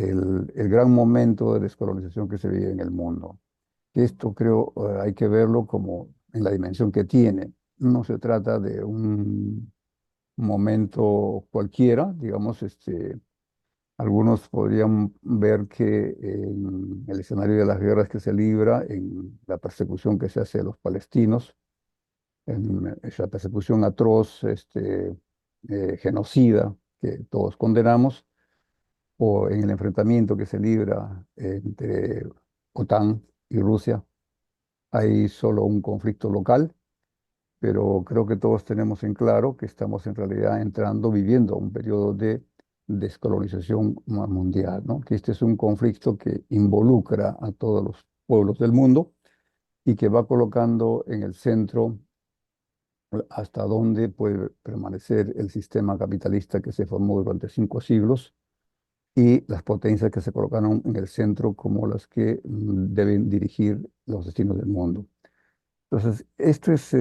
el gran momento de descolonización que se vive en el mundo. Esto creo hay que verlo como en la dimensión que tiene. No se trata de un momento cualquiera, digamos, algunos podrían ver que en el escenario de las guerras que se libra, en la persecución que se hace a los palestinos, en esa persecución atroz, genocida, que todos condenamos, o en el enfrentamiento que se libra entre OTAN y Rusia, hay solo un conflicto local, pero creo que todos tenemos en claro que estamos en realidad entrando, viviendo un periodo de descolonización mundial, ¿no? Que este es un conflicto que involucra a todos los pueblos del mundo y que va colocando en el centro hasta dónde puede permanecer el sistema capitalista que se formó durante 5 siglos y las potencias que se colocaron en el centro como las que deben dirigir los destinos del mundo. Entonces, esto es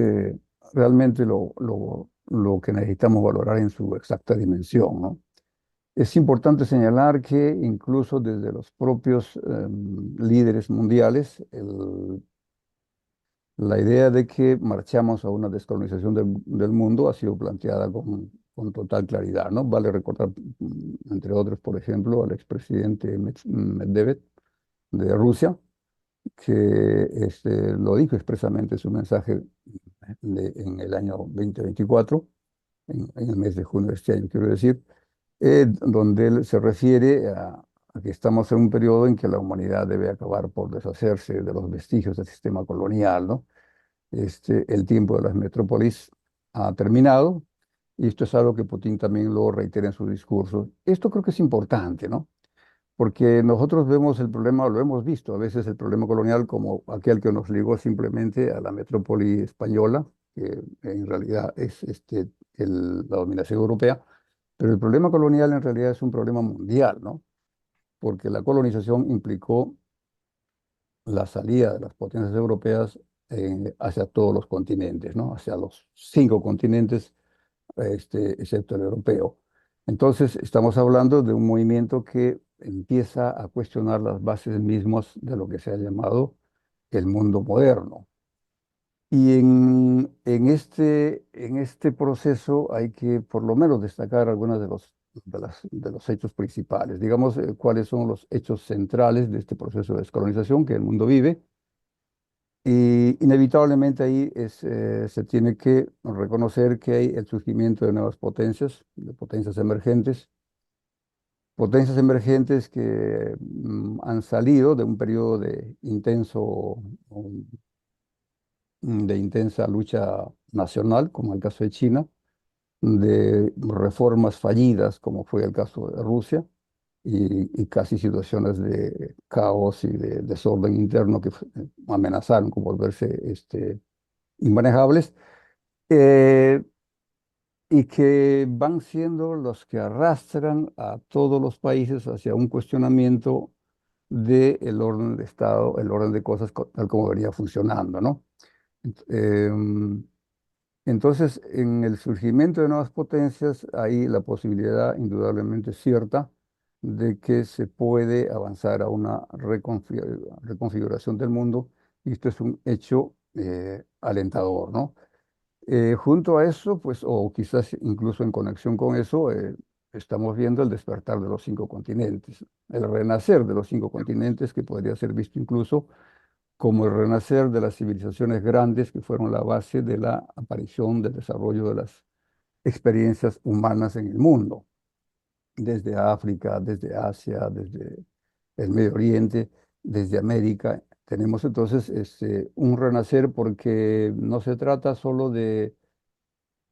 realmente lo que necesitamos valorar en su exacta dimensión, ¿no? Es importante señalar que incluso desde los propios líderes mundiales, la idea de que marchamos a una descolonización del mundo ha sido planteada con total claridad, ¿no? Vale recordar, entre otros, por ejemplo, al expresidente Medvedev de Rusia, que lo dijo expresamente en su mensaje en el año 2024, en el mes de junio de este año, quiero decir, donde él se refiere a que estamos en un periodo en que la humanidad debe acabar por deshacerse de los vestigios del sistema colonial, ¿no? El tiempo de las metrópolis ha terminado y esto es algo que Putin también lo reitera en su discurso. Esto creo que es importante, ¿no? Porque nosotros vemos el problema, lo hemos visto a veces el problema colonial como aquel que nos ligó simplemente a la metrópoli española, que en realidad es la dominación europea, pero el problema colonial en realidad es un problema mundial, ¿no? Porque la colonización implicó la salida de las potencias europeas hacia todos los continentes, ¿no? Hacia los 5 continentes, excepto el europeo. Entonces, estamos hablando de un movimiento que empieza a cuestionar las bases mismas de lo que se ha llamado el mundo moderno. Y en este proceso hay que por lo menos destacar algunos de los hechos principales. Digamos, cuáles son los hechos centrales de este proceso de descolonización que el mundo vive. Y inevitablemente ahí se tiene que reconocer que hay el surgimiento de nuevas potencias, de potencias emergentes que han salido de un periodo de intensa lucha nacional, como el caso de China, de reformas fallidas, como fue el caso de Rusia, y casi situaciones de caos y de desorden interno que amenazaron con volverse inmanejables, eh, y que van siendo los que arrastran a todos los países hacia un cuestionamiento del orden de Estado, el orden de cosas tal como venía funcionando, ¿no? Em, entonces, en el surgimiento de nuevas potencias, hay la posibilidad indudablemente cierta de que se puede avanzar a una reconfiguración del mundo, y esto es un hecho alentador, ¿no? Junto a eso, pues, o quizás incluso en conexión con eso, estamos viendo el despertar de los 5 continentes, el renacer de los 5 continentes, que podría ser visto incluso como el renacer de las civilizaciones grandes que fueron la base de la aparición, del desarrollo de las experiencias humanas en el mundo, desde África, desde Asia, desde el Medio Oriente, desde América. Tenemos entonces un renacer porque no se trata solo de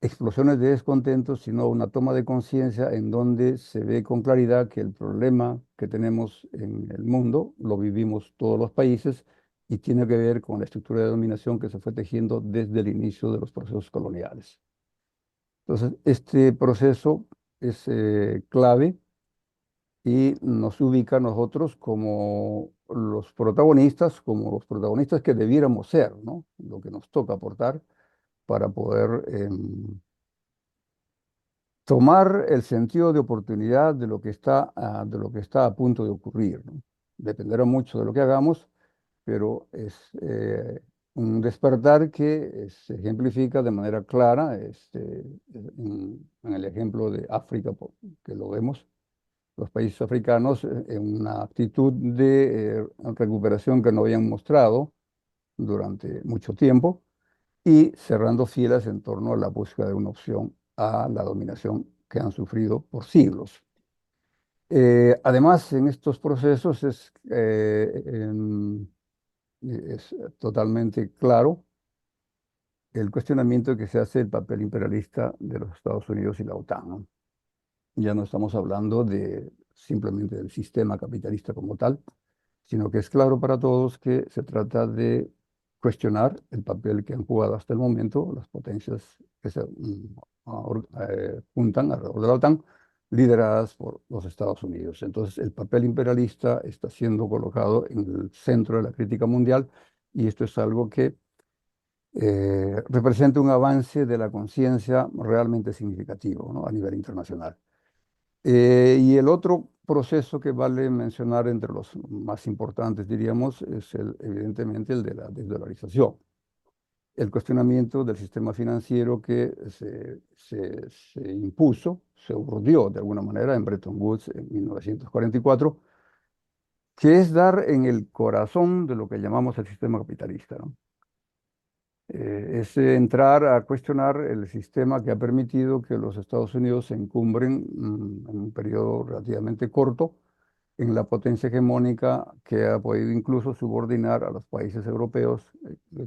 explosiones de descontento, sino una toma de conciencia en donde se ve con claridad que el problema que tenemos en el mundo lo vivimos todos los países y tiene que ver con la estructura de dominación que se fue tejiendo desde el inicio de los procesos coloniales. Entonces, este proceso es clave y nos ubica a nosotros como los protagonistas que debiéramos ser, ¿no? Lo que nos toca aportar para poder tomar el sentido de oportunidad de lo que está, de lo que está a punto de ocurrir, ¿no? Dependerá mucho de lo que hagamos, pero es un despertar que se ejemplifica de manera clara en el ejemplo de África, que lo vemos, los países africanos en una actitud de recuperación que no habían mostrado durante mucho tiempo y cerrando filas en torno a la búsqueda de una opción a la dominación que han sufrido por siglos. Además, en estos procesos es totalmente claro el cuestionamiento que se hace del papel imperialista de los Estados Unidos y la OTAN, ¿no? Ya no estamos hablando de simplemente del sistema capitalista como tal, sino que es claro para todos que se trata de cuestionar el papel que han jugado hasta el momento las potencias que se juntan alrededor de la OTAN, lideradas por los Estados Unidos. Entonces, el papel imperialista está siendo colocado en el centro de la crítica mundial y esto es algo que representa un avance de la conciencia realmente significativo, ¿no? A nivel internacional. Y el otro proceso que vale mencionar entre los más importantes, diríamos, es evidentemente el de la desdolarización. El cuestionamiento del sistema financiero que se impuso, se urdió de alguna manera en Bretton Woods en 1944, que es dar en el corazón de lo que llamamos el sistema capitalista, ¿no? Es entrar a cuestionar el sistema que ha permitido que los Estados Unidos se encumbren en un periodo relativamente corto en la potencia hegemónica que ha podido incluso subordinar a los países europeos,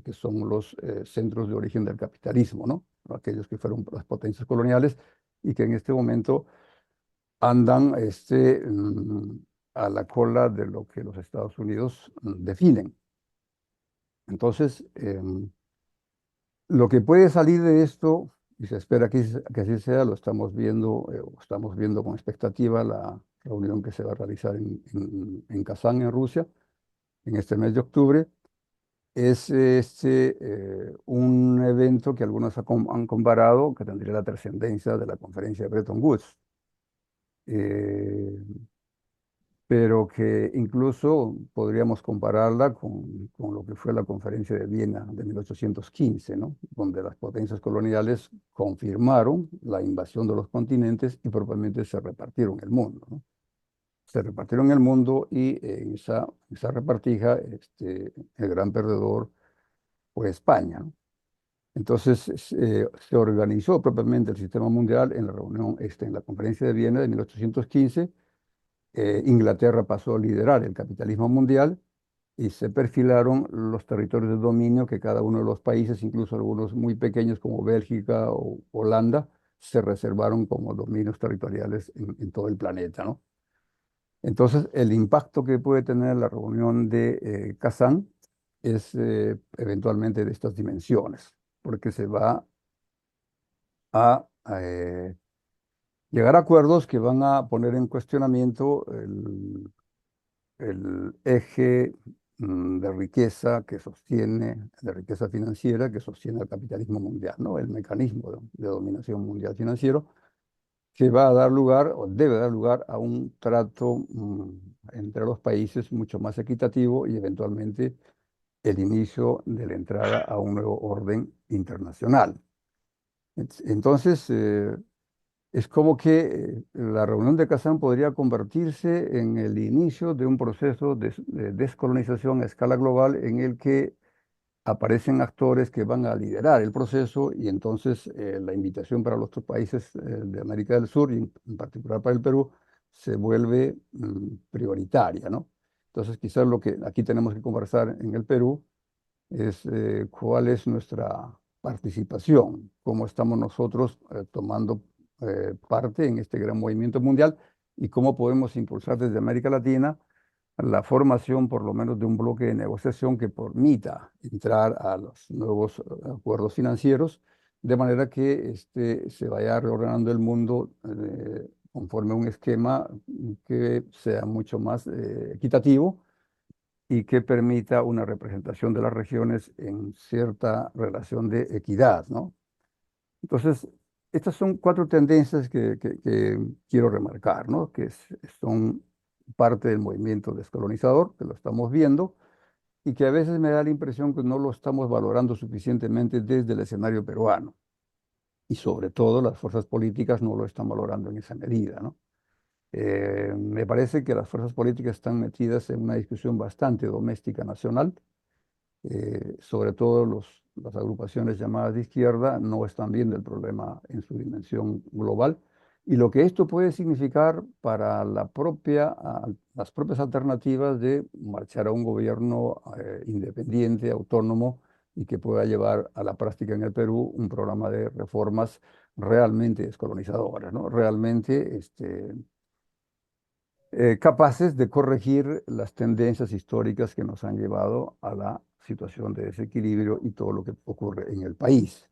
que son los centros de origen del capitalismo, ¿no? Aquellos que fueron las potencias coloniales y que en este momento andan a la cola de lo que los Estados Unidos definen. Entonces, lo que puede salir de esto, y se espera que así sea, lo estamos viendo con expectativa la reunión que se va a realizar en Kazán, en Rusia, en este mes de octubre, es un evento que algunos han comparado, que tendría la trascendencia de la conferencia de Bretton Woods. Eh, pero que incluso podríamos compararla con lo que fue la conferencia de Viena de 1815, ¿no? Donde las potencias coloniales confirmaron la invasión de los continentes y propiamente se repartieron el mundo, ¿no? Se repartieron el mundo y en esa repartija el gran perdedor fue España, ¿no? Entonces se organizó propiamente el sistema mundial en la reunión, en la conferencia de Viena de 1815. Inglaterra pasó a liderar el capitalismo mundial y se perfilaron los territorios de dominio que cada uno de los países, incluso algunos muy pequeños como Bélgica o Holanda, se reservaron como dominios territoriales en todo el planeta, ¿no? Entonces, el impacto que puede tener la reunión de Kazán es eventualmente de estas dimensiones, porque se va a llegar a acuerdos que van a poner en cuestionamiento el eje de riqueza que sostiene, de riqueza financiera que sostiene el capitalismo mundial, ¿no? El mecanismo de dominación mundial financiero que va a dar lugar o debe dar lugar a un trato entre los países mucho más equitativo y eventualmente el inicio de la entrada a un nuevo orden internacional. Entonces, es como que la reunión de Kazán podría convertirse en el inicio de un proceso de descolonización a escala global en el que aparecen actores que van a liderar el proceso y entonces la invitación para los otros países de América del Sur y en particular para el Perú se vuelve prioritaria, ¿no? Entonces quizás lo que aquí tenemos que conversar en el Perú es cuál es nuestra participación, cómo estamos nosotros tomando parte en este gran movimiento mundial y cómo podemos impulsar desde América Latina la formación por lo menos de un bloque de negociación que permita entrar a los nuevos acuerdos financieros, de manera que se vaya reordenando el mundo conforme a un esquema que sea mucho más equitativo y que permita una representación de las regiones en cierta relación de equidad, ¿no? Entonces, Estas son cuatro tendencias que quiero remarcar, ¿no? Son parte del movimiento descolonizador, que lo estamos viendo, y que a veces me da la impresión que no lo estamos valorando suficientemente desde el escenario peruano. Y sobre todo las fuerzas políticas no lo están valorando en esa medida, ¿no? Me parece que las fuerzas políticas están metidas en una discusión bastante doméstica nacional, sobre todo las agrupaciones llamadas de izquierda no están viendo el problema en su dimensión global y lo que esto puede significar para las propias alternativas de marchar a un gobierno independiente, autónomo y que pueda llevar a la práctica en el Perú un programa de reformas realmente descolonizadoras, ¿no? Realmente capaces de corregir las tendencias históricas que nos han llevado a la situación de desequilibrio y todo lo que ocurre en el país.